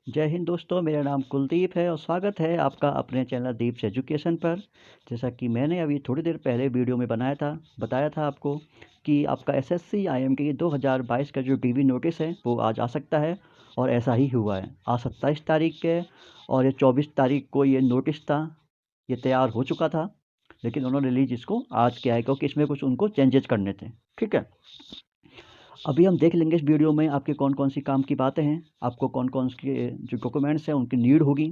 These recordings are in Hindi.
जय हिंद दोस्तों, मेरा नाम कुलदीप है और स्वागत है आपका अपने चैनल दीप्स एजुकेशन पर। जैसा कि मैंने अभी थोड़ी देर पहले वीडियो में बताया था आपको कि आपका एसएससी आईएमडी 2022 का जो डीवी नोटिस है वो आज आ सकता है और ऐसा ही हुआ है। आज 27 तारीख के और ये 24 तारीख को ये नोटिस था, ये तैयार हो चुका था, लेकिन उन्होंने रिलीज इसको आज किया है क्योंकि इसमें कुछ उनको चेंजेस करने थे। ठीक है, अभी हम देख लेंगे इस वीडियो में आपके कौन-कौन सी काम की बातें हैं, आपको कौन-कौन के जो डॉक्यूमेंट्स हैं उनकी नीड होगी।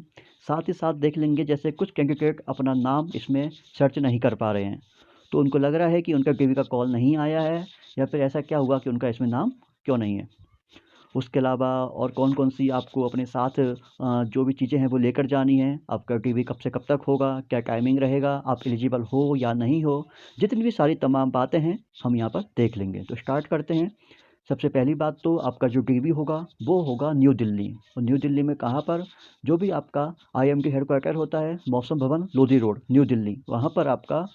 साथ ही साथ देख लेंगे जैसे कुछ कैंडिडेट अपना नाम इसमें सर्च नहीं कर पा रहे हैं, तो उनको लग रहा है कि उनका डीवी का कॉल नहीं आया है या फिर ऐसा क्या हुआ कि उनका इसमें नाम क्यों नहीं है। उसके अलावा और कौन-कौन सी आपको अपने साथ जो भी चीज़ें हैं वो लेकर जानी है, आपका डीवी कब से कब तक होगा, क्या टाइमिंग रहेगा, आप एलिजिबल हो या नहीं हो, जितनी भी सारी तमाम बातें हैं हम यहाँ पर देख लेंगे। तो स्टार्ट करते हैं। सबसे पहली बात तो आपका जो डीवी होगा वो होगा न्यू दिल्ली, और न्यू दिल्ली में कहाँ पर, जो भी आपका आईएमडी हेडक्वार्टर होता है मौसम भवन लोधी रोड न्यू दिल्ली, वहाँ पर आपका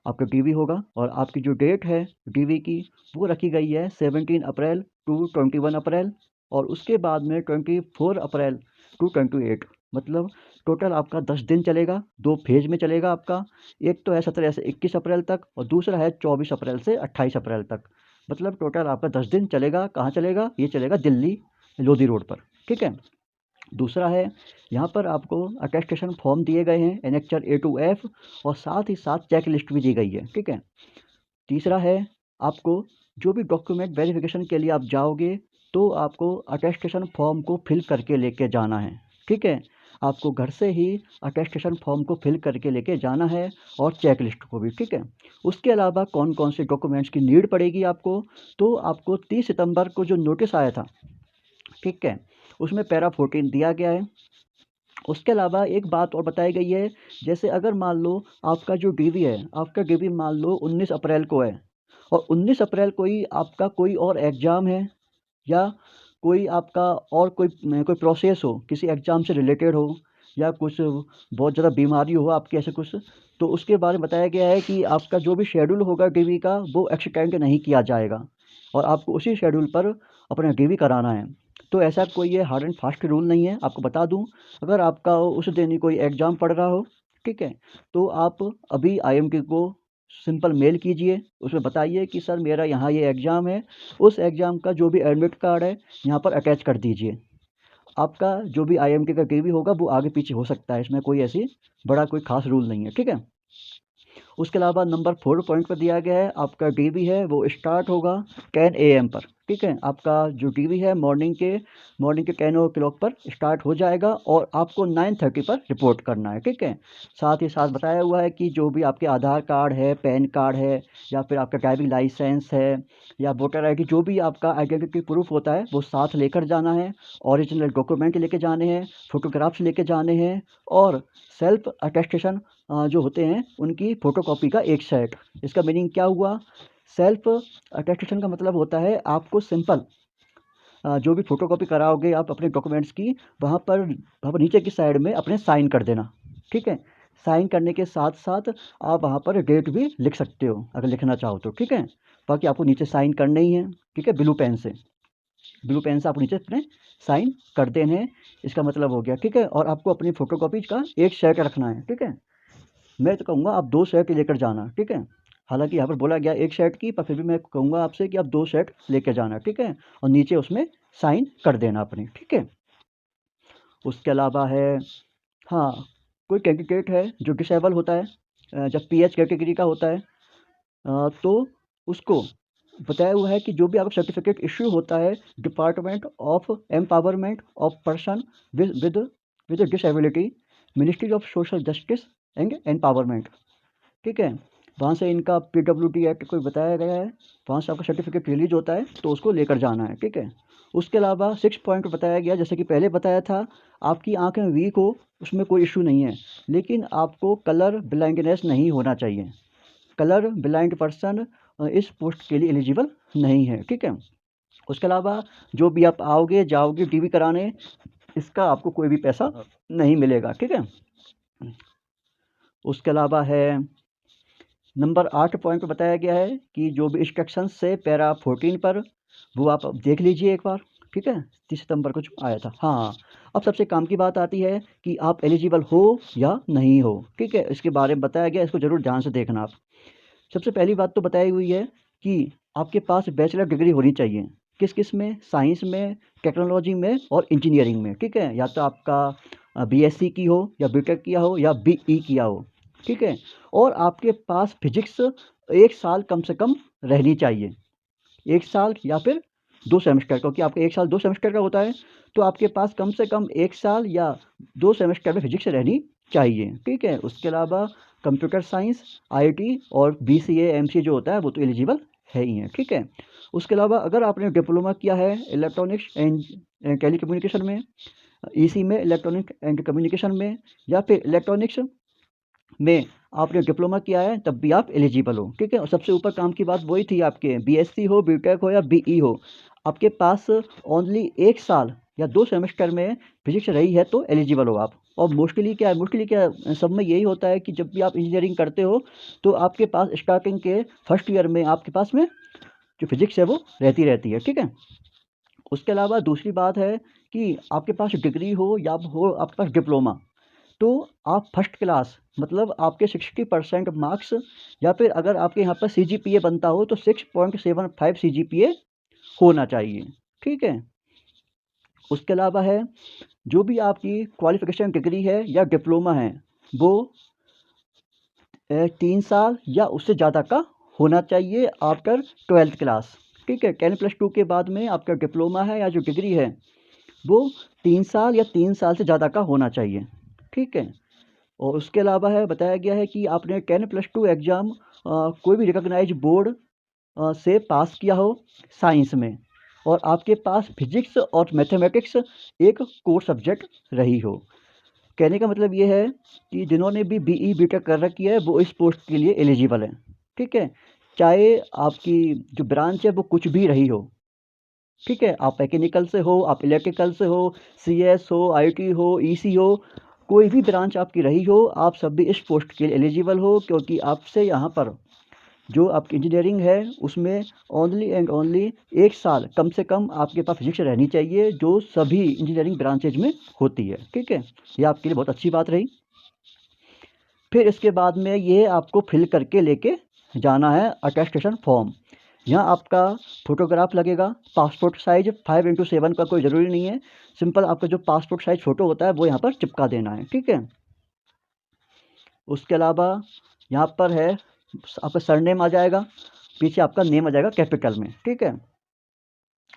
आपका डीवी होगा। और आपकी जो डेट है डीवी की वो रखी गई है 17 अप्रैल टू 21 अप्रैल, और उसके बाद में 24 अप्रैल टू 28, मतलब टोटल आपका 10 दिन चलेगा। दो फेज में चलेगा आपका, एक तो है 17 से 21 अप्रैल तक और दूसरा है 24 अप्रैल से 28 अप्रैल तक। मतलब टोटल आपका 10 दिन चलेगा। कहाँ चलेगा? ये चलेगा दिल्ली लोधी रोड पर। ठीक है, दूसरा है यहाँ पर आपको अटेस्टेशन फॉर्म दिए गए हैं एनेक्चर ए टू एफ, और साथ ही साथ चेक लिस्ट भी दी गई है। ठीक है, तीसरा है आपको जो भी डॉक्यूमेंट वेरिफिकेशन के लिए आप जाओगे तो आपको अटेस्टेशन फॉर्म को फिल करके लेके जाना है। ठीक है, आपको घर से ही अटेस्टेशन फॉर्म को फिल करके लेके जाना है और चेक लिस्ट को भी। ठीक है, उसके अलावा कौन कौन से डॉक्यूमेंट्स की नीड पड़ेगी आपको, तो आपको 30 सितंबर को जो नोटिस आया था, ठीक है, उसमें पैरा 14 दिया गया है। उसके अलावा एक बात और बताई गई है, जैसे अगर मान लो आपका जो डीवी है, आपका डीवी मान लो 19 अप्रैल को है और 19 अप्रैल को ही आपका कोई और एग्ज़ाम है, या कोई आपका और कोई प्रोसेस हो, किसी एग्ज़ाम से रिलेटेड हो, या कुछ बहुत ज़्यादा बीमारी हो आपकी, ऐसे कुछ, तो उसके बारे में बताया गया है कि आपका जो भी शेड्यूल होगा डीवी का वो एक्सटेंड नहीं किया जाएगा और आपको उसी शेड्यूल पर अपना डीवी कराना है। तो ऐसा कोई ये हार्ड एंड फास्ट रूल नहीं है। आपको बता दूं, अगर आपका उस दिन ही कोई एग्ज़ाम पड़ रहा हो, ठीक है, तो आप अभी आईएमडी को सिंपल मेल कीजिए, उसमें बताइए कि सर मेरा यहाँ ये एग्ज़ाम है, उस एग्ज़ाम का जो भी एडमिट कार्ड है यहाँ पर अटैच कर दीजिए। आपका जो भी आईएमडी का डीवी होगा वो आगे पीछे हो सकता है, इसमें कोई ऐसी बड़ा कोई ख़ास रूल नहीं है। ठीक है, उसके अलावा नंबर 4 पॉइंट पर दिया गया है आपका डीवी है वो स्टार्ट होगा 10 एएम पर। ठीक है, आपका जो डीवी है मॉर्निंग के 10 ओ क्लॉक पर स्टार्ट हो जाएगा और आपको 9:30 पर रिपोर्ट करना है। ठीक है, साथ ही साथ बताया हुआ है कि जो भी आपके आधार कार्ड है, पैन कार्ड है, या फिर आपका ड्राइविंग लाइसेंस है, या वोटर आईडी, जो भी आपका आइडेंटिटी प्रूफ होता है वो साथ लेकर जाना है। ओरिजिनल डॉक्यूमेंट लेके जाने हैं, फोटोग्राफ्स लेके जाने हैं, और सेल्फ अटेस्टेशन जो होते हैं उनकी फ़ोटोकॉपी का एक सेट। इसका मीनिंग क्या हुआ? सेल्फ अटेस्टेशन का मतलब होता है आपको सिंपल जो भी फ़ोटोकॉपी कराओगे आप अपने डॉक्यूमेंट्स की, वहाँ पर नीचे की साइड में अपने साइन कर देना। ठीक है, साइन करने के साथ साथ आप वहाँ पर डेट भी लिख सकते हो अगर लिखना चाहो तो। ठीक है, बाकी आपको नीचे साइन करने ही है। ठीक है, ब्लू पेन से आप नीचे अपने साइन कर देने हैं। इसका मतलब हो गया। ठीक है, और आपको अपनी फ़ोटोकॉपी का एक सेट रखना है। ठीक है, मैं तो कहूँगा आप 2 सेट लेकर जाना। ठीक है, हालाँकि यहाँ पर बोला गया 1 सेट की, पर फिर भी मैं कहूँगा आपसे कि आप 2 सेट लेके जाना। ठीक है, और नीचे उसमें साइन कर देना अपनी। ठीक है, उसके अलावा है, हाँ, कोई कैंडिडेट है जो डिसेबल होता है, जब पीएच कैटेगरी का होता है, तो उसको बताया हुआ है कि जो भी आपका सर्टिफिकेट इश्यू होता है department of empowerment of person with with with disability, ministry of social justice and empowerment. ठीक है, वहाँ से इनका पीडब्ल्यूडी एक्ट कोई बताया गया है, वहाँ से आपका सर्टिफिकेट रिलीज होता है तो उसको लेकर जाना है। ठीक है, उसके अलावा 6 पॉइंट बताया गया, जैसे कि पहले बताया था, आपकी आँखें वीक हो उसमें कोई इशू नहीं है, लेकिन आपको कलर ब्लाइंडनेस नहीं होना चाहिए। कलर ब्लाइंड पर्सन इस पोस्ट के लिए एलिजिबल नहीं है। ठीक है, उसके अलावा जो भी आप आओगे जाओगे डीवी कराने, इसका आपको कोई भी पैसा नहीं मिलेगा। ठीक है, उसके अलावा है नंबर 8 पॉइंट पे बताया गया है कि जो भी इंस्ट्रक्शंस से पैरा 14 पर, वो आप देख लीजिए एक बार। ठीक है, 30 सितंबर को जो आया था। हाँ, अब सबसे काम की बात आती है कि आप एलिजिबल हो या नहीं हो। ठीक है, इसके बारे में बताया गया, इसको ज़रूर ध्यान से देखना आप। सबसे पहली बात तो बताई हुई है कि आपके पास बैचलर डिग्री होनी चाहिए। किस किस में? साइंस में, टेक्नोलॉजी में और इंजीनियरिंग में। ठीक है, या तो आपका बीएससी की हो या बीटेक किया हो या बीई किया हो। ठीक है, और आपके पास फिजिक्स 1 साल कम से कम रहनी चाहिए। 1 साल या फिर 2 सेमेस्टर, क्योंकि आपका 1 साल 2 सेमेस्टर का होता है, तो आपके पास कम से कम 1 साल या 2 सेमेस्टर में फिजिक्स रहनी चाहिए। ठीक है, उसके अलावा कंप्यूटर साइंस, आईटी और बीसीए, एमसीए जो होता है वो तो एलिजिबल है ही है। ठीक है, उसके अलावा अगर आपने डिप्लोमा किया है इलेक्ट्रॉनिक्स एंड टेलीकम्युनिकेशन में, ईसी में, इलेक्ट्रॉनिक एंड कम्युनिकेशन में, या फिर इलेक्ट्रॉनिक्स में आपने डिप्लोमा किया है, तब भी आप एलिजिबल हो। ठीक है, और सबसे ऊपर काम की बात वही थी आपके, बीएससी हो, बीटेक हो या बीई हो, आपके पास ओनली 1 साल या 2 सेमेस्टर में फिजिक्स रही है तो एलिजिबल हो आप। और मोस्टली क्या है, मोस्टली क्या सब में यही होता है कि जब भी आप इंजीनियरिंग करते हो तो आपके पास स्टार्टिंग के फर्स्ट ईयर में आपके पास में जो फिजिक्स है वो रहती है। ठीक है, उसके अलावा दूसरी बात है कि आपके पास डिग्री हो या हो आपके पास डिप्लोमा, तो आप फर्स्ट क्लास मतलब आपके 60% मार्क्स, या फिर अगर आपके यहाँ पर सीजीपीए बनता हो तो 6.75 सीजीपीए होना चाहिए। ठीक है, उसके अलावा है जो भी आपकी क्वालिफिकेशन डिग्री है या डिप्लोमा है वो 3 साल या उससे ज़्यादा का होना चाहिए आफ्टर 12th क्लास। ठीक है, 10+2 के बाद में आपका डिप्लोमा है या जो डिग्री है वो 3 साल या 3 साल से ज़्यादा का होना चाहिए। ठीक है, और उसके अलावा है बताया गया है कि आपने 10+2 एग्ज़ाम कोई भी रिकॉग्नाइज्ड बोर्ड से पास किया हो साइंस में, और आपके पास फिजिक्स और मैथमेटिक्स एक कोर सब्जेक्ट रही हो। कहने का मतलब ये है कि जिन्होंने भी बीई बीटेक कर रखी है वो इस पोस्ट के लिए एलिजिबल है। ठीक है, चाहे आपकी जो ब्रांच है वो कुछ भी रही हो। ठीक है, आप मैकेनिकल से हो, आप इलेक्ट्रिकल से हो, सीएस हो, आईटी हो, ईसी हो, कोई भी ब्रांच आपकी रही हो, आप सब भी इस पोस्ट के लिए एलिजिबल हो, क्योंकि आपसे यहाँ पर जो आपकी इंजीनियरिंग है उसमें ओनली एंड ओनली 1 साल कम से कम आपके पास फिजिक्स रहनी चाहिए, जो सभी इंजीनियरिंग ब्रांचेज में होती है। ठीक है, ये आपके लिए बहुत अच्छी बात रही। फिर इसके बाद में ये आपको फिल करके लेके जाना है अटेस्टेशन फॉर्म। यहाँ आपका फ़ोटोग्राफ लगेगा, पासपोर्ट साइज़ 5x7 का कोई ज़रूरी नहीं है, सिंपल आपका जो पासपोर्ट साइज़ फ़ोटो होता है वो यहाँ पर चिपका देना है। ठीक है, उसके अलावा यहाँ पर है आपका सरनेम आ जाएगा, पीछे आपका नेम आ जाएगा कैपिटल में। ठीक है,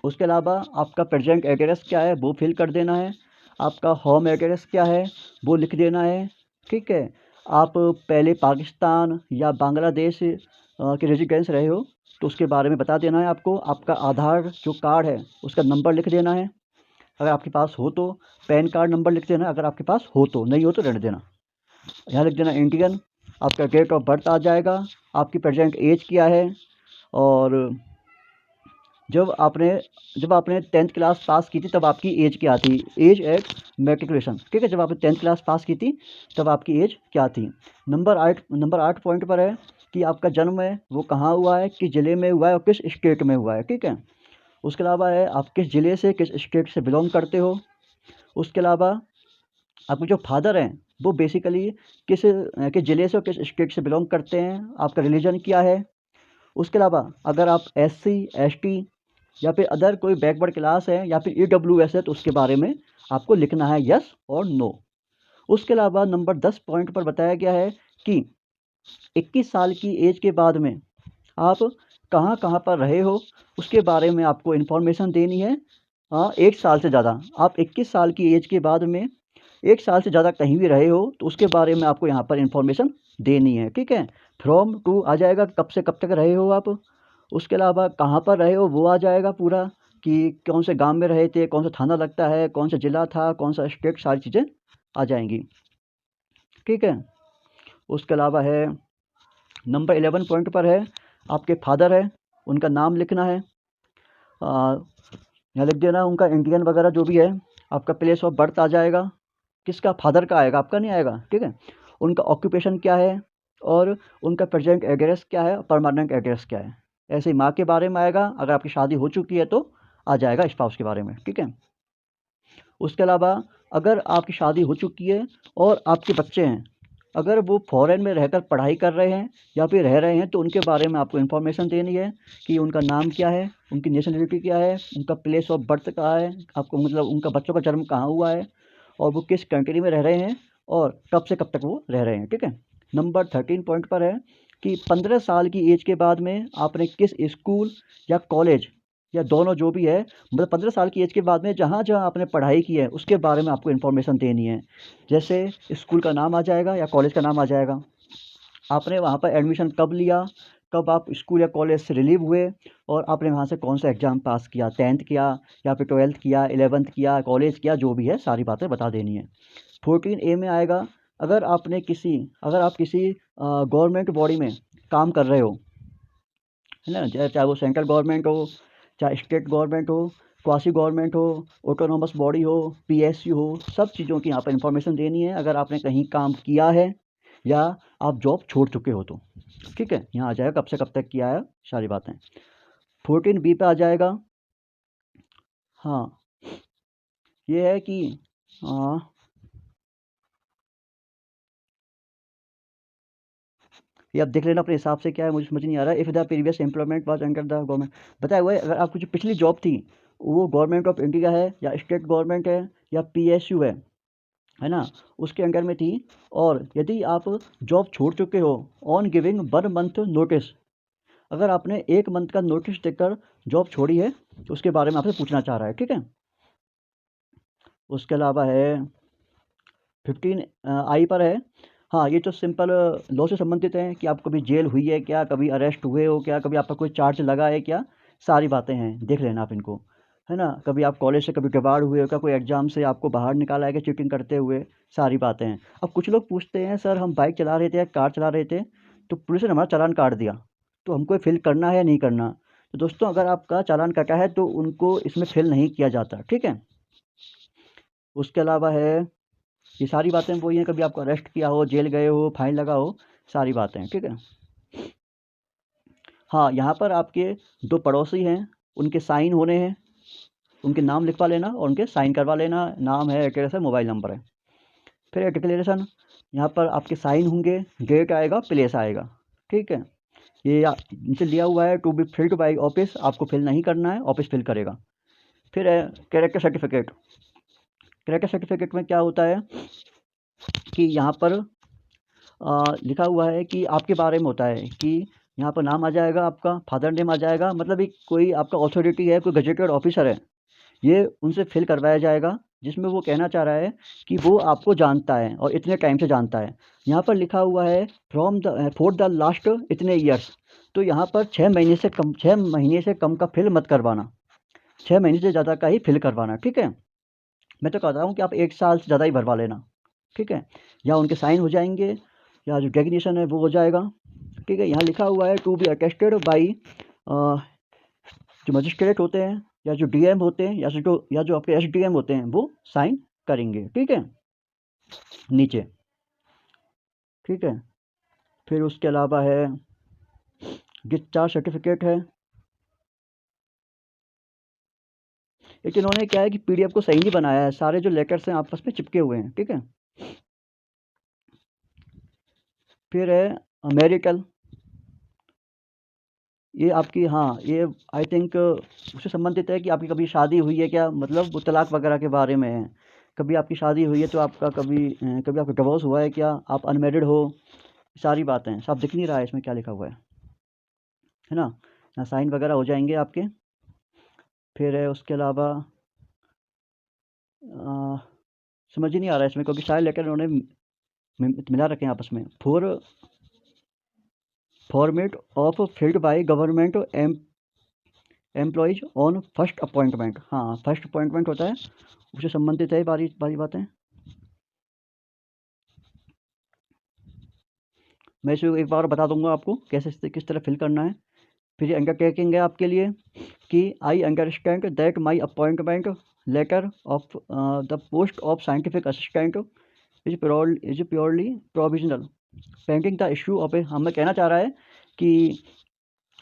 उसके अलावा आपका प्रेजेंट एड्रेस क्या है वो फिल कर देना है, आपका होम एड्रेस क्या है वो लिख देना है। ठीक है, आप पहले पाकिस्तान या बांग्लादेश के रेजिडेंस रहे हो तो उसके बारे में बता देना है आपको। आपका आधार जो कार्ड है उसका नंबर लिख देना है, अगर आपके पास हो तो। पैन कार्ड नंबर लिख देना अगर आपके पास हो तो, नहीं हो तो रहने देना। यहाँ लिख देना इंडियन। आपका डेट ऑफ बर्थ आ जाएगा, आपकी प्रेजेंट एज क्या है, और जब आपने 10th क्लास पास की थी तब आपकी एज क्या थी, एज एट मैट्रिकुलेशन। ठीक है, जब आपने 10th क्लास पास की थी तब आपकी एज क्या थी। नंबर 8 पॉइंट पर है कि आपका जन्म है वो कहाँ हुआ है, किस ज़िले में हुआ है और किस स्टेट में हुआ है। ठीक है, उसके अलावा है आप किस ज़िले से किस स्टेट से बिलोंग करते हो। उसके अलावा आपके जो फादर हैं वो बेसिकली किस ज़िले से और किस स्टेट से बिलोंग करते हैं, आपका रिलीजन क्या है। उसके अलावा अगर आप एससी एसटी या फिर अदर कोई बैकवर्ड क्लास है या फिर ईडब्ल्यूएस है तो उसके बारे में आपको लिखना है यस और नो। उसके अलावा नंबर 10 पॉइंट पर बताया गया है कि 21 साल की एज के बाद में आप कहाँ कहाँ पर रहे हो उसके बारे में आपको इन्फॉर्मेशन देनी है। 1 साल से ज़्यादा आप 21 साल की एज के बाद में 1 साल से ज़्यादा कहीं भी रहे हो तो उसके बारे में आपको यहाँ पर इन्फॉर्मेशन देनी है। ठीक है, फ्रॉम टू आ जाएगा, कब से कब तक रहे हो आप। उसके अलावा कहाँ पर रहे हो वो आ जाएगा पूरा, कि कौन से गांव में रहे थे, कौन सा थाना लगता है, कौन सा ज़िला था, कौन सा स्टेट, सारी चीज़ें आ जाएंगी। ठीक है, उसके अलावा है नंबर 11 पॉइंट पर है आपके फादर है उनका नाम लिखना है। यहाँ लिख देना उनका इंडियन वगैरह जो भी है। आपका प्लेस ऑफ बर्थ आ जाएगा, किसका, फादर का आएगा, आपका नहीं आएगा। ठीक है, उनका ऑक्यूपेशन क्या है और उनका प्रेजेंट एड्रेस क्या है, परमानेंट एड्रेस क्या है। ऐसे ही माँ के बारे में आएगा, अगर आपकी शादी हो चुकी है तो आ जाएगा स्पाउस के बारे में, ठीक है। उसके अलावा अगर आपकी शादी हो चुकी है और आपके बच्चे हैं, अगर वो फॉरेन में रहकर पढ़ाई कर रहे हैं या फिर रह रहे हैं, तो उनके बारे में आपको इन्फॉर्मेशन देनी है कि उनका नाम क्या है, उनकी नेशनलिटी क्या है, उनका प्लेस ऑफ बर्थ कहाँ है, आपको मतलब उनका बच्चों का जन्म कहाँ हुआ है और वो किस कंट्री में रह रहे हैं और कब से कब तक वो रह रहे हैं, ठीक है। नंबर 13 पॉइंट पर है कि 15 साल की एज के बाद में आपने किस स्कूल या कॉलेज या दोनों जो भी है, मतलब 15 साल की एज के बाद में जहाँ जहाँ आपने पढ़ाई की है उसके बारे में आपको इन्फॉर्मेशन देनी है। जैसे स्कूल का नाम आ जाएगा या कॉलेज का नाम आ जाएगा, आपने वहाँ पर एडमिशन कब लिया, कब आप स्कूल या कॉलेज से रिलीव हुए और आपने वहाँ से कौन सा एग्ज़ाम पास किया, 10th किया या फिर 12th किया, 11th किया, कॉलेज किया, जो भी है सारी बातें बता देनी है। 14A में आएगा, अगर आप किसी गवर्नमेंट बॉडी में काम कर रहे हो, है ना, चाहे वो सेंट्रल गवर्नमेंट हो, चाहे स्टेट गवर्नमेंट हो, क्वासी गवर्नमेंट हो, ऑटोनोमस बॉडी हो, पीएसयू हो, सब चीज़ों की यहाँ पर इन्फॉर्मेशन देनी है अगर आपने कहीं काम किया है या आप जॉब छोड़ चुके हो तो, ठीक है। यहाँ आ जाएगा कब से कब तक किया है सारी बातें। 14B पे आ जाएगा, हाँ, ये है कि ये आप देख लेना अपने हिसाब से, क्या है मुझे समझ नहीं आ रहा है। If the previous employment was under the government, बताया हुआ है अगर आपकी जो पिछली जॉब थी वो गवर्नमेंट ऑफ इंडिया है या स्टेट गवर्नमेंट है या पीएसयू है ना, उसके अंडर में थी, और यदि आप जॉब छोड़ चुके हो ऑन गिविंग 1 मंथ नोटिस, अगर आपने 1 मंथ का नोटिस देकर जॉब छोड़ी है तो उसके बारे में आपसे पूछना चाह रहा है, ठीक है। उसके अलावा है 15I पर है, हाँ, ये तो सिंपल लॉ से संबंधित है कि आप कभी जेल हुई है क्या, कभी अरेस्ट हुए हो क्या, कभी आपका कोई चार्ज लगा है क्या, सारी बातें हैं, देख लेना आप इनको, है ना। कभी आप कॉलेज से कभी डिबार्ड हुए हो क्या, कोई एग्ज़ाम से आपको बाहर निकाला है क्या चीटिंग करते हुए, सारी बातें हैं। अब कुछ लोग पूछते हैं सर हम बाइक चला रहे थे या कार चला रहे थे तो पुलिस ने हमारा चालान काट दिया, तो हमको फिल करना है या नहीं करना। तो दोस्तों अगर आपका चालान कटा है तो उनको इसमें फिल नहीं किया जाता, ठीक है। उसके अलावा है, ये सारी बातें वही हैं, कभी आपको अरेस्ट किया हो, जेल गए हो, फाइन लगा हो, सारी बातें हैं, ठीक है। हाँ, यहाँ पर आपके 2 पड़ोसी हैं, उनके साइन होने हैं, उनके नाम लिखवा लेना और उनके साइन करवा लेना, नाम है, एड्रेस है, मोबाइल नंबर है। फिर डिक्लेरेशन, यहाँ पर आपके साइन होंगे, डेट आएगा, प्लेस आएगा, ठीक है। ये नीचे लिया हुआ है to be filled by office, आपको फिल नहीं करना है, ऑफिस फिल करेगा। फिर है कैरेक्टर सर्टिफिकेट। कैरेक्टर सर्टिफिकेट में क्या होता है कि यहाँ पर लिखा हुआ है कि आपके बारे में होता है कि यहाँ पर नाम आ जाएगा, आपका फादर नेम आ जाएगा, मतलब एक कोई आपका अथॉरिटी है, कोई गजेटेड ऑफिसर है, ये उनसे फिल करवाया जाएगा, जिसमें वो कहना चाह रहा है कि वो आपको जानता है और इतने टाइम से जानता है। यहाँ पर लिखा हुआ है फॉर द लास्ट इतने ईयर्स, तो यहाँ पर 6 महीने से कम का फिल मत करवाना, 6 महीने से ज़्यादा का ही फिल करवाना, ठीक है। मैं तो कहता हूँ कि आप 1 साल से ज़्यादा ही भरवा लेना, ठीक है। या उनके साइन हो जाएंगे या जो डेफिनेशन है वो हो जाएगा, ठीक है। यहाँ लिखा हुआ है टू बी अटेस्टेड बाई जो मजिस्ट्रेट होते हैं या जो डीएम होते हैं या जो आपके एसडीएम होते हैं वो साइन करेंगे, ठीक है, नीचे, ठीक है। फिर उसके अलावा है डिस्चार्ज सर्टिफिकेट है, लेकिन इन्होंने क्या है कि पीडीएफ को सही नहीं बनाया है, सारे जो लेटर्स हैं आपस में चिपके हुए हैं, ठीक है। फिर है मैरिटल, ये आपकी, हाँ, ये आई थिंक उससे संबंधित है कि आपकी कभी शादी हुई है क्या, मतलब वो तलाक वगैरह के बारे में है। कभी आपकी शादी हुई है तो आपका कभी आपका डिवोर्स हुआ है क्या, आप अनमेरिड हो, सारी बातें सब दिख नहीं रहा है इसमें क्या लिखा हुआ है ना। यहाँ साइन वगैरह हो जाएंगे आपके। फिर है उसके अलावा समझ ही नहीं आ रहा है इसमें, क्योंकि सारे लेटर उन्होंने मिला रखे हैं आपस में। Format of filled by government employees on first appointment, हाँ, फर्स्ट अपॉइंटमेंट होता है, उससे संबंधित है बारी बारी बातें। मैं इसे एक बार बता दूंगा आपको कैसे किस तरह फिल करना है। फिर ये अंडरटेकिंग है आपके लिए कि I understand that my appointment letter of the post of scientific assistant is purely provisional pending the issue of a, हमें कहना चाह रहा है कि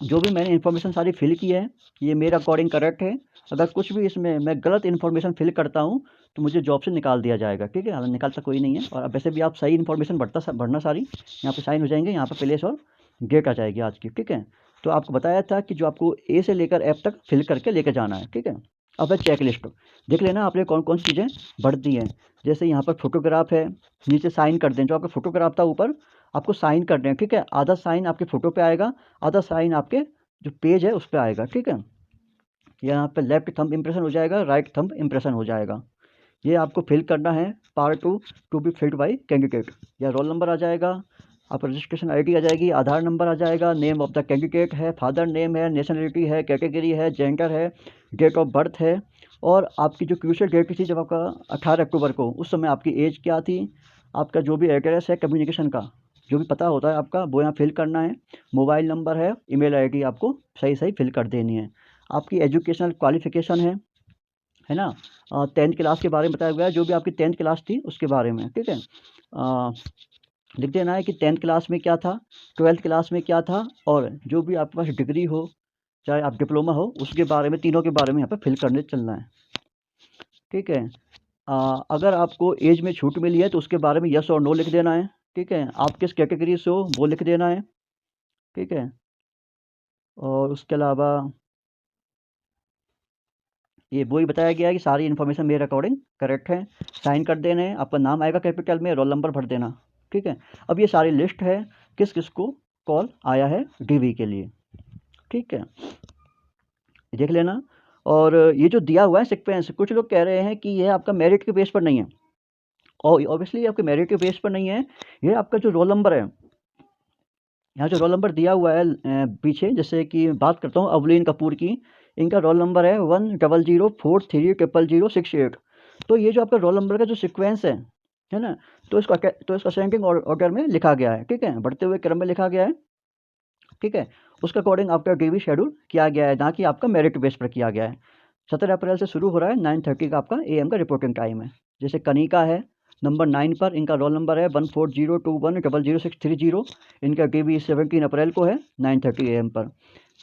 जो भी मैंने इन्फॉर्मेशन सारी फिल की है ये मेरे अकॉर्डिंग करेक्ट है। अगर कुछ भी इसमें मैं गलत इन्फॉर्मेशन फिल करता हूँ तो मुझे जॉब से निकाल दिया जाएगा, ठीक है। हालांकि निकालता कोई नहीं है। और अब वैसे भी आप सही इन्फॉर्मेशन भरना सारी, यहाँ पे साइन हो जाएंगे, यहाँ पे प्लेस और डेट आ जाएगी आज की, ठीक है। तो आपको बताया था कि जो आपको ए से लेकर एफ तक फिल करके लेके जाना है, ठीक है। अब है चेक लिस्ट, देख लेना आपने कौन कौन सी चीज़ें बढ़ दी हैं। जैसे यहाँ पर फोटोग्राफ है, नीचे साइन कर दें, जो आपका फोटोग्राफ था ऊपर आपको साइन कर दें, ठीक है। आधा साइन आपके फ़ोटो पे आएगा, आधा साइन आपके जो पेज है उस पर आएगा, ठीक है। यहाँ पे लेफ्ट थंब इम्प्रेशन हो जाएगा, राइट थंब इम्प्रेशन हो जाएगा। ये आपको फिल करना है part 2 to be filled by candidate. या रोल नंबर आ जाएगा, आप रजिस्ट्रेशन आईडी आ जाएगी, आधार नंबर आ जाएगा, नेम ऑफ द कैंडिडेट है, फादर नेम है, नेशनलिटी है, कैटेगरी है, जेंडर है, डेट ऑफ बर्थ है, और आपकी जो क्रूशियल डेट थी जब आपका 18 अक्टूबर को, उस समय आपकी एज क्या थी, आपका जो भी एड्रेस है कम्युनिकेशन का जो भी पता होता है आपका वो यहाँ फिल करना है। मोबाइल नंबर है, ईमेल आईडी आपको सही सही फिल कर देनी है। आपकी एजुकेशनल क्वालिफिकेशन है ना। 10th क्लास के बारे में बताया गया है, जो भी आपकी 10th क्लास थी उसके बारे में, ठीक है। लिख देना है कि 10th क्लास में क्या था, 12th क्लास में क्या था, और जो भी आपके पास डिग्री हो चाहे आप डिप्लोमा हो उसके बारे में, तीनों के बारे में यहाँ पर फिल करने चलना है, ठीक है। अगर आपको एज में छूट मिली है तो उसके बारे में यस और नो लिख देना है, ठीक है। आप किस कैटेगरी से हो वो लिख देना है, ठीक है। और उसके अलावा ये वही बताया गया है कि सारी इन्फॉर्मेशन मेरे अकॉर्डिंग करेक्ट है। साइन कर देने हैं, आपका नाम आएगा कैपिटल में, रोल नंबर भर देना, ठीक है। अब ये सारी लिस्ट है किस किस को कॉल आया है डीवी के लिए, ठीक है, देख लेना। और ये जो दिया हुआ है सिक्वेंस, कुछ लोग कह रहे हैं कि यह आपका मेरिट के बेस पर नहीं है, और ऑब्वियसली आपके मेरिट के बेस पर नहीं है। ये आपका जो रोल नंबर है, यहाँ जो रोल नंबर दिया हुआ है पीछे, जैसे कि बात करता हूँ अवलीन कपूर की, इनका रोल नंबर है 1004300068। तो ये जो आपका रोल नंबर का जो सीक्वेंस है ना, तो इसको असेंडिंग ऑर्डर में लिखा गया है, ठीक है, बढ़ते हुए क्रम में लिखा गया है, ठीक है। उसके अकॉर्डिंग आपका डीवी शेड्यूल किया गया है, ना कि आपका मेरिट बेस पर किया गया है। 17 अप्रैल से शुरू हो रहा है, 9:30 का आपका AM का रिपोर्टिंग टाइम है। जैसे कनिका है नंबर 9 पर, इनका रोल नंबर है 1402100630। इनका डीवी 17 अप्रैल को है 9:30 AM पर।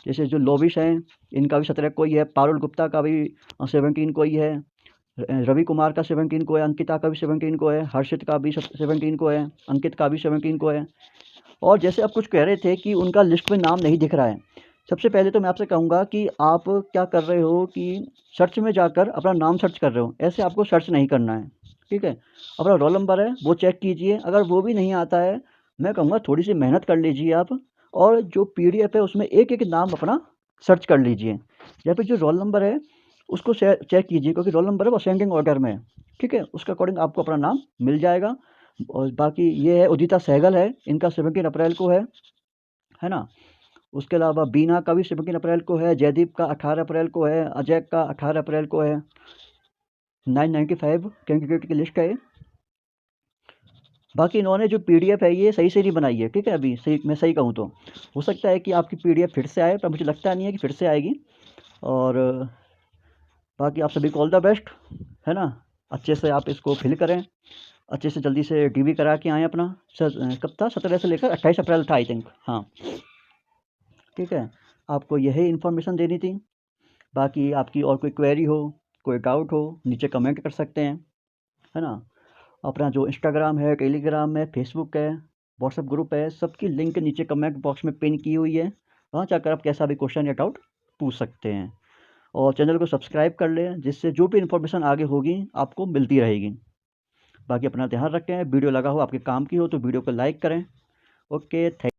जैसे जो लोबिश हैं इनका भी 17 को ही है, पारुल गुप्ता का भी 17 को ही है, रवि कुमार का 17 को है, अंकिता का भी 17 को है, हर्षित का भी 17 को है, अंकित का भी 17 को है। और जैसे आप कुछ कह रहे थे कि उनका लिस्ट में नाम नहीं दिख रहा है, सबसे पहले तो मैं आपसे कहूँगा कि आप क्या कर रहे हो कि सर्च में जाकर अपना नाम सर्च कर रहे हो, ऐसे आपको सर्च नहीं करना है, ठीक है। अपना रोल नंबर है वो चेक कीजिए, अगर वो भी नहीं आता है मैं कहूँगा थोड़ी सी मेहनत कर लीजिए आप, और जो PDF है उसमें एक एक नाम अपना सर्च कर लीजिए, या फिर जो रोल नंबर है उसको चेक कीजिए, क्योंकि रोल नंबर है वो असेंडिंग ऑर्डर में है, ठीक है। उसके अकॉर्डिंग आपको अपना नाम मिल जाएगा। और बाकी ये है उदिता सहगल है, इनका 17 अप्रैल को है ना। उसके अलावा बीना का भी 17 अप्रैल को है, जयदीप का 18 अप्रैल को है, अजय का 18 अप्रैल को है। 995 कैंडिडेट की लिस्ट है। बाकी इन्होंने जो PDF है ये सही से नहीं बनाई है, ठीक है। अभी सही मैं सही कहूँ तो हो सकता है कि आपकी PDF फिर से आए, पर मुझे लगता नहीं है कि फिर से आएगी। और बाकी आप सभी को ऑल द बेस्ट, है ना। अच्छे से आप इसको फिल करें, अच्छे से जल्दी से DV करा के आएँ अपना। कब था, 17 से लेकर 28 अप्रैल था आई थिंक, हाँ, ठीक है। आपको यही इन्फॉर्मेशन देनी थी। बाकी आपकी और कोई क्वेरी हो, कोई डाउट हो, नीचे कमेंट कर सकते हैं, है ना। अपना जो इंस्टाग्राम है, टेलीग्राम है, फेसबुक है, व्हाट्सएप ग्रुप है, सबकी लिंक नीचे कमेंट बॉक्स में पिन की हुई है, वहाँ जाकर आप कैसा भी क्वेश्चन या डाउट पूछ सकते हैं। और चैनल को सब्सक्राइब कर लें, जिससे जो भी इन्फॉर्मेशन आगे होगी आपको मिलती रहेगी। बाकी अपना ध्यान रखें, वीडियो लगा हो आपके काम की हो तो वीडियो को लाइक करें। Okay, thank